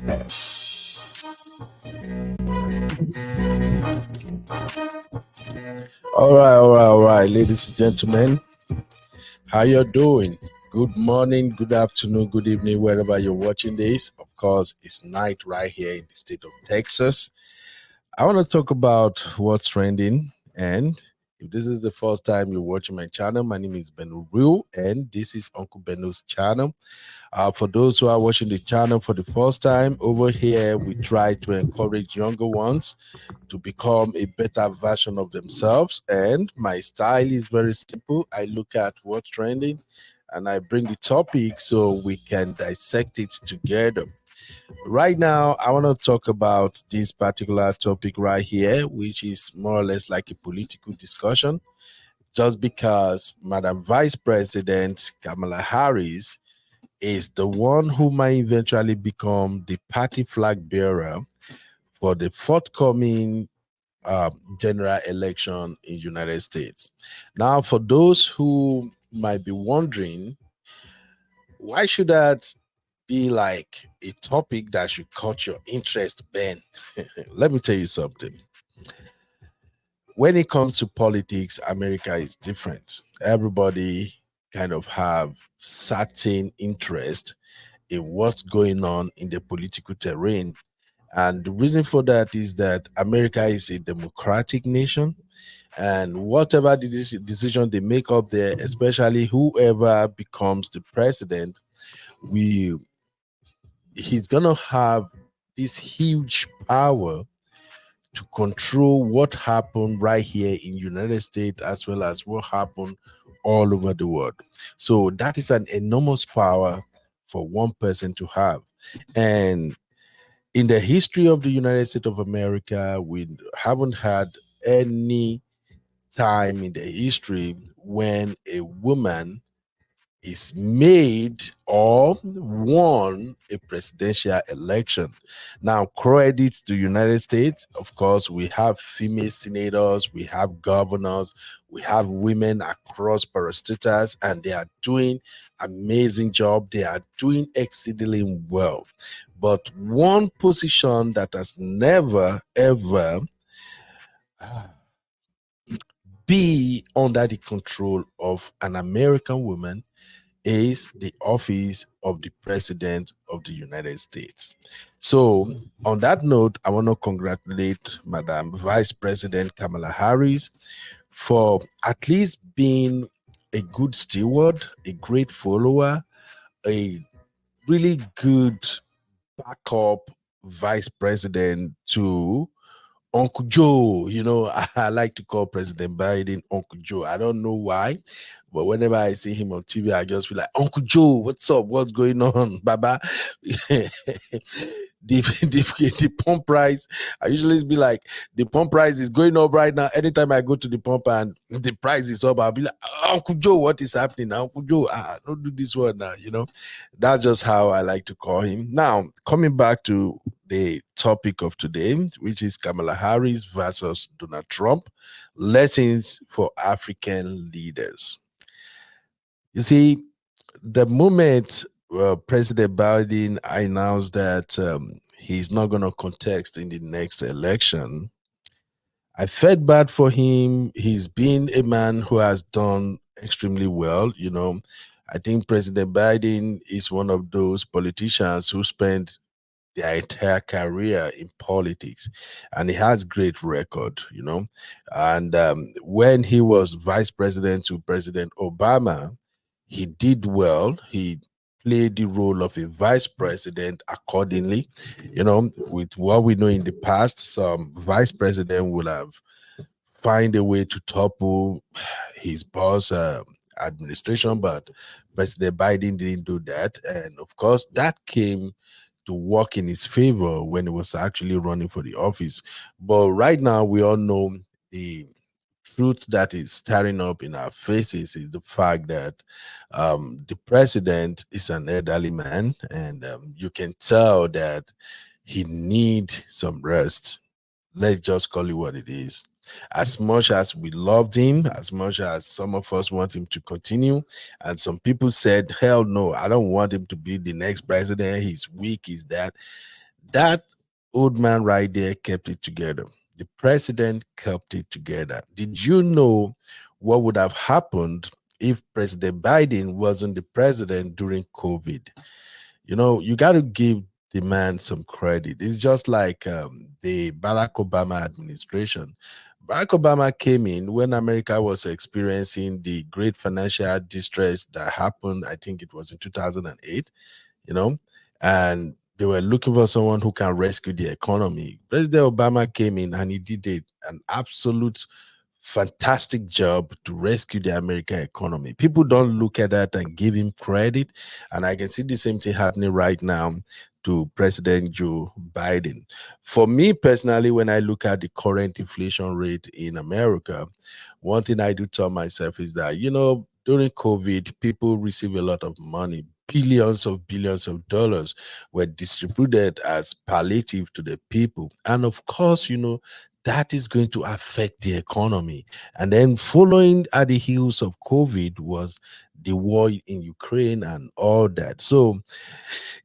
All right, ladies and gentlemen, how you doing? Good morning, good afternoon, good evening, wherever you're watching this. Of course, it's night right here in the state of Texas. I want to talk about what's trending, and if this is the first time you're watching my channel, my name is Ben Real, and this is Uncle Benu's channel. For those who are watching the channel for the first time, over here we try to encourage younger ones to become a better version of themselves. And my style is very simple. I look at what's trending and I bring the topic so we can dissect it together. Right now, I want to talk about this particular topic right here, which is more or less like a political discussion. Just because Madam Vice President Kamala Harris is the one who might eventually become the party flag bearer for the forthcoming general election in United States. Now, for those who might be wondering, why should that be like a topic that should catch your interest, Ben? Let me tell you something. When it comes to politics, America is different. Everybody kind of have certain interest in what's going on in the political terrain. And the reason for that is that America is a democratic nation. And whatever the decision they make up there, especially whoever becomes the president, we he's gonna have this huge power to control what happened right here in United States as well as what happened all over the world. So that is an enormous power for one person to have. And in the history of the United States of America, we haven't had any time in the history when a woman is made or won a presidential election. Now, credit to United States. Of course, we have female senators, we have governors, we have women across parastatals, and they are doing amazing job. They are doing exceedingly well. But one position that has never ever be under the control of an American woman is the office of the President of the United States. So, on that note, I want to congratulate Madam Vice President Kamala Harris for at least being a good steward, a great follower, a really good backup vice president to Uncle Joe. I like to call President Biden Uncle Joe. I don't know why, but whenever I see him on TV, I just feel like, Uncle Joe, what's up? What's going on, Baba? The pump price, I usually be like, the pump price is going up right now. Anytime I go to the pump and the price is up, I'll be like, Uncle Joe, what is happening now? Uncle Joe, don't do this one now. That's just how I like to call him. Now, coming back to the topic of today, which is Kamala Harris versus Donald Trump, lessons for African leaders. You see, the moment President Biden announced that he's not going to contest in the next election, I felt bad for him. He's been a man who has done extremely well. I think President Biden is one of those politicians who spent their entire career in politics, and he has great record. And when he was vice president to President Obama, he did well. He played the role of a vice president accordingly. With what we know in the past, some vice president will have find a way to topple his boss administration, but President Biden didn't do that. And of course, that came to work in his favor when he was actually running for the office. But right now, we all know the truth that is staring up in our faces is the fact that the president is an elderly man, and you can tell that he needs some rest. Let's just call it what it is. As much as we loved him, as much as some of us want him to continue, and some people said, hell no, I don't want him to be the next president. He's weak, he's that. That old man right there kept it together. The president kept it together. Did you know what would have happened if President Biden wasn't the president during COVID? You got to give the man some credit. It's just like the Barack Obama administration. Barack Obama came in when America was experiencing the great financial distress that happened, I think it was in 2008, you know, and they were looking for someone who can rescue the economy. President Obama came in and he did an absolute fantastic job to rescue the American economy. People don't look at that and give him credit. And I can see the same thing happening right now to President Joe Biden. For me personally, when I look at the current inflation rate in America, one thing I do tell myself is that, during COVID, people receive a lot of money. Billions of dollars were distributed as palliative to the people. And of course, that is going to affect the economy. And then following at the heels of COVID was the war in Ukraine and all that. So,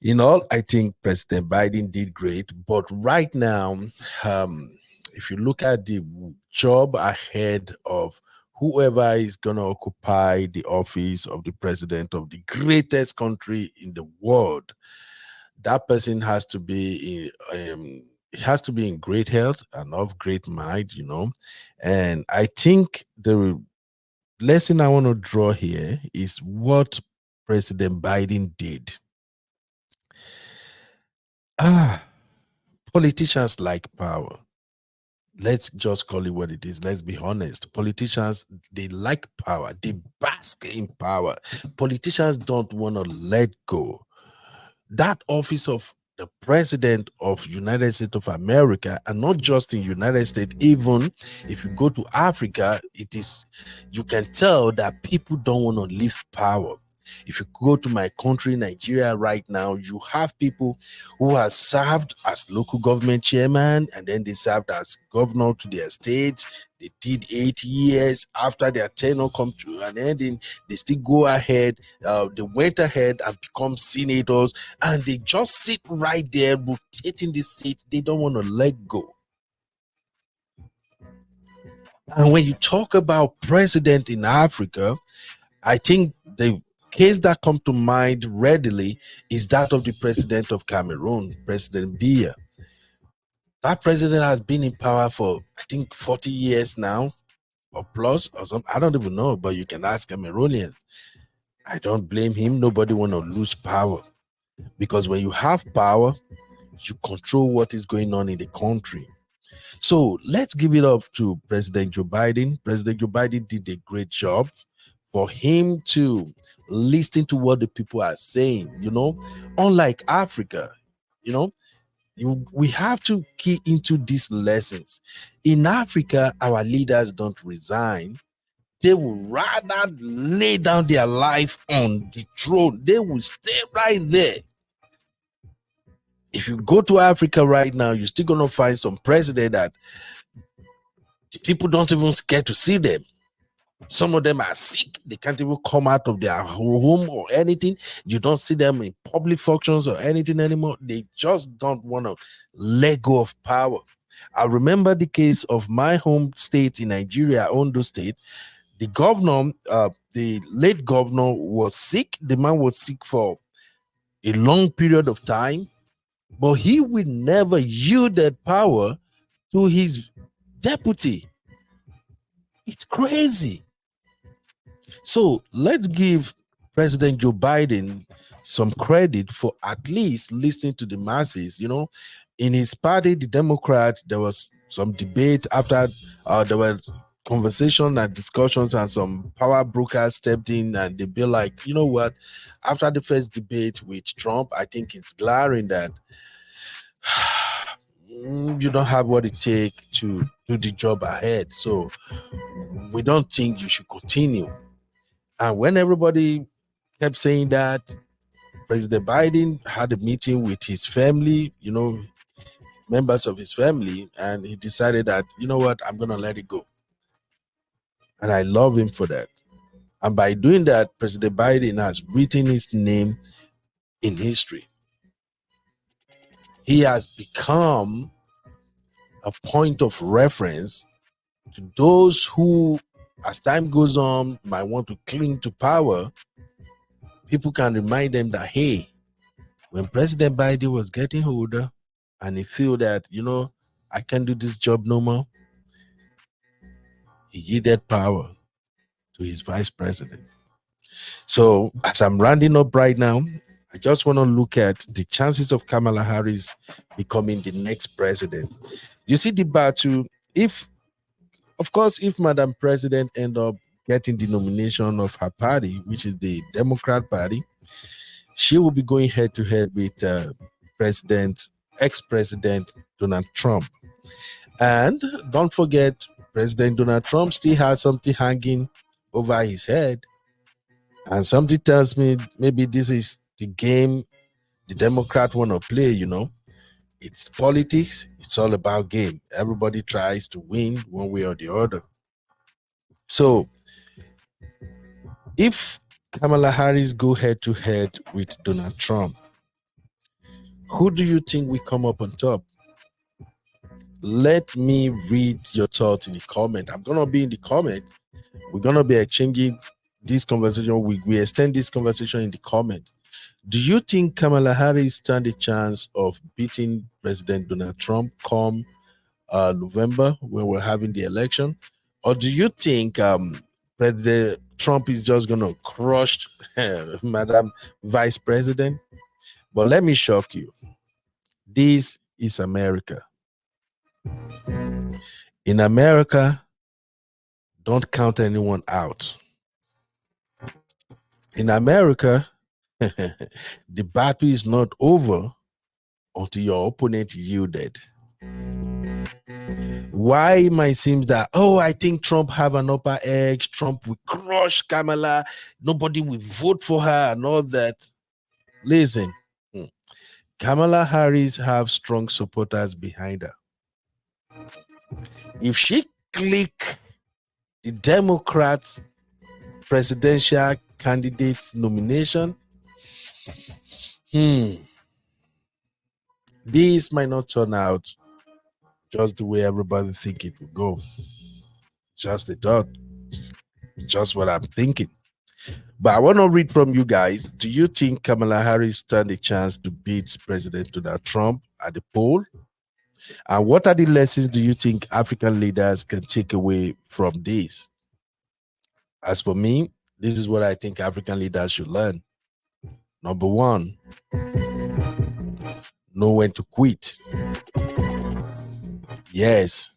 in all, I think President Biden did great. But right now, if you look at the job ahead of whoever is going to occupy the office of the president of the greatest country in the world, that person has to be it has to be in great health and of great mind. And I think the lesson I want to draw here is what President Biden did. Ah, politicians like power. Let's just call it what it is. Let's be honest. Politicians, they like power. They bask in power. Politicians don't want to let go. That office of the president of United States of America, and not just in United States, even if you go to Africa, you can tell that people don't want to leave power. If you go to my country, Nigeria, right now, you have people who have served as local government chairman, and then they served as governor to their state. They did 8 years. After their tenure come to an ending, they still go ahead. They went ahead and become senators, and they just sit right there rotating the seat. They don't want to let go. And when you talk about president in Africa, I think the case that comes to mind readily is that of the president of Cameroon, President Biya. That president has been in power for, I think, 40 years now, or plus, or something. I don't even know, but you can ask Cameroonians. I don't blame him. Nobody want to lose power, because when you have power, you control what is going on in the country. So let's give it up to President Joe Biden. President Joe Biden did a great job. For him to listen to what the people are saying, unlike Africa, you know, we have to key into these lessons. In Africa, our leaders don't resign. They will rather lay down their life on the throne. They will stay right there. If you go to Africa right now, you're still going to find some president that the people don't even scare to see them. Some of them are sick. They can't even come out of their home or anything. You don't see them in public functions or anything anymore. They just don't want to let go of power. I remember the case of my home state in Nigeria, Ondo State. The governor, the late governor, was sick. The man was sick for a long period of time, but he would never yielded power to his deputy. It's crazy. So let's give President Joe Biden some credit for at least listening to the masses. In his party, the Democrat, there was some debate after there were conversation and discussions, and some power brokers stepped in and they be like, you know what? After the first debate with Trump, I think it's glaring that you don't have what it takes to do the job ahead. So we don't think you should continue. And when everybody kept saying that, President Biden had a meeting with his family, members of his family, and he decided that, you know what, I'm going to let it go. And I love him for that. And by doing that, President Biden has written his name in history. he has become a point of reference to those who, as time goes on, might want to cling to power. People can remind them that, hey, when President Biden was getting older and he feel that, I can't do this job no more, he yielded power to his vice president. So as I'm rounding up right now, I just want to look at the chances of Kamala Harris becoming the next president. You see the battle, if Madam President end up getting the nomination of her party, which is the Democrat Party, she will be going head to head with ex-president Donald Trump. And don't forget, President Donald Trump still has something hanging over his head. And something tells me maybe this is the game the Democrat want to play, It's politics. It's all about game. Everybody tries to win one way or the other. So if Kamala Harris go head to head with Donald Trump, who do you think will come up on top? Let me read your thoughts in the comment. I'm going to be in the comment. We're going to be exchanging this conversation. We extend this conversation in the comment. Do you think Kamala Harris stand a chance of beating President Donald Trump come November when we're having the election? Or do you think President Trump is just going to crush Madam Vice President? But let me shock you. This is America. In America, don't count anyone out. In America, the battle is not over until your opponent yielded. Why it might seem that, I think Trump have an upper edge, Trump will crush Kamala, nobody will vote for her and all that. Listen, Kamala Harris have strong supporters behind her. If she click the Democrat presidential candidate nomination, this might not turn out just the way everybody think it will go. Just a thought. Just what I'm thinking. But I want to read from you guys. Do you think Kamala Harris stand a chance to beat President Donald Trump at the poll? And what are the lessons do you think African leaders can take away from this? As for me, this is what I think African leaders should learn. Number one, know when to quit. Yes,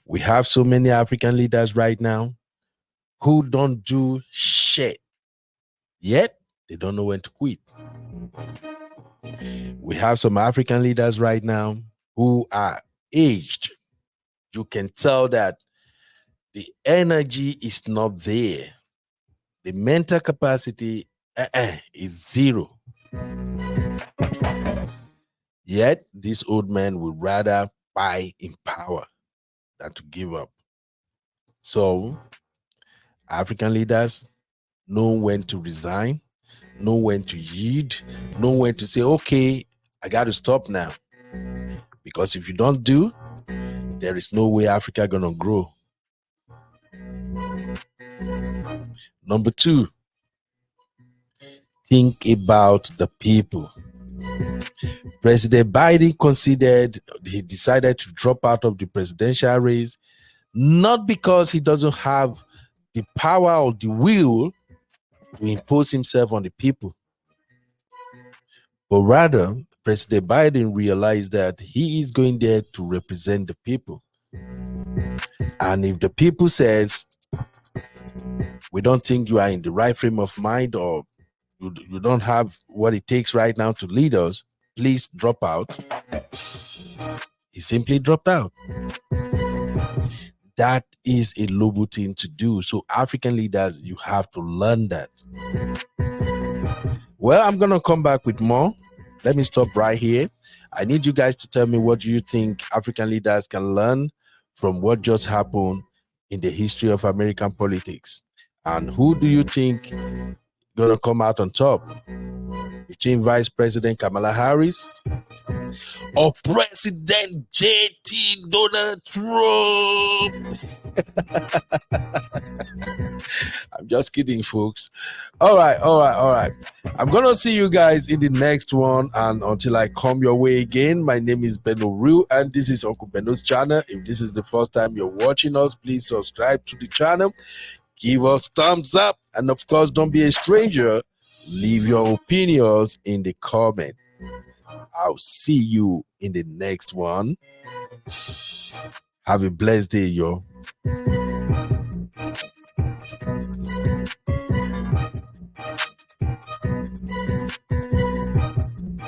we have so many African leaders right now who don't do shit, yet they don't know when to quit. We have some African leaders right now who are aged. You can tell that the energy is not there. The mental capacity is zero. Yet this old man would rather buy in power than to give up. So African leaders know when to resign, know when to yield, know when to say, okay, I got to stop now. Because if you don't do, there is no way Africa gonna grow. Number two, think about the people. President Biden he decided to drop out of the presidential race, not because he doesn't have the power or the will to impose himself on the people, but rather President Biden realized that he is going there to represent the people. And if the people says, we don't think you are in the right frame of mind, or you don't have what it takes right now to lead us, please drop out. He simply dropped out. That is a noble thing to do. So African leaders, you have to learn that. Well, I'm going to come back with more. Let me stop right here. I need you guys to tell me what you think African leaders can learn from what just happened in the history of American politics. And who do you think going to come out on top? between Vice President Kamala Harris or President JT Donald Trump? I'm just kidding, folks. All right. I'm gonna see you guys in the next one, and until I come your way again, my name is Beno Real, and this is Uncle Beno's channel. If this is the first time you're watching us, please subscribe to the channel, give us thumbs up, and of course, don't be a stranger. Leave your opinions in the comment. I'll see you in the next one. Have a blessed day, yo.